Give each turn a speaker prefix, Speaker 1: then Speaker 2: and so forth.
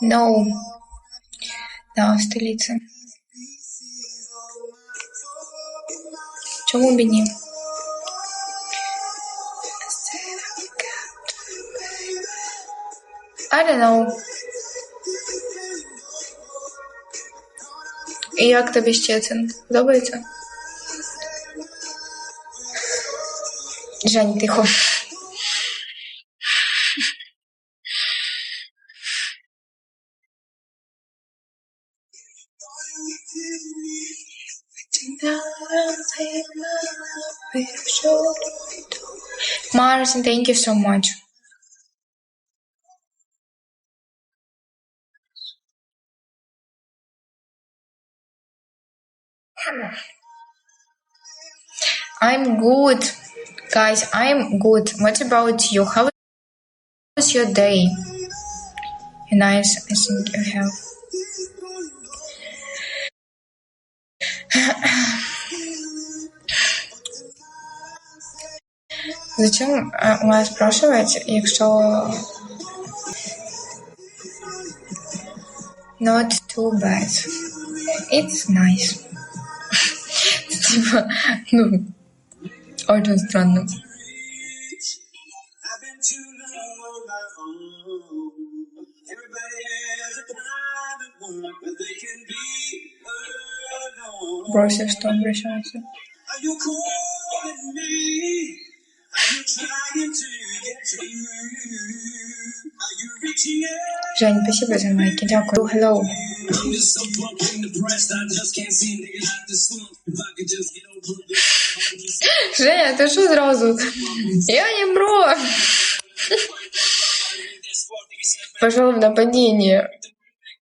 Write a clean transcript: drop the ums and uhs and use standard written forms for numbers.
Speaker 1: No. Да, столиця. Чому б і ні? I don't know. І як тобі Щецин? Подобається? Жень, тихо. Martin, thank you so much. I'm good. Guys, I'm good. What about you? How was your day? Nice, I think you have. Зачем у вас спрашивать, якщо not too bad? It's nice. Типа, ну, очень странно. Бросив, что обращался. Жень, спасибо за лайки. Дякую. Hello. Женя, ты что сразу? Я не бро. Пошел в нападение.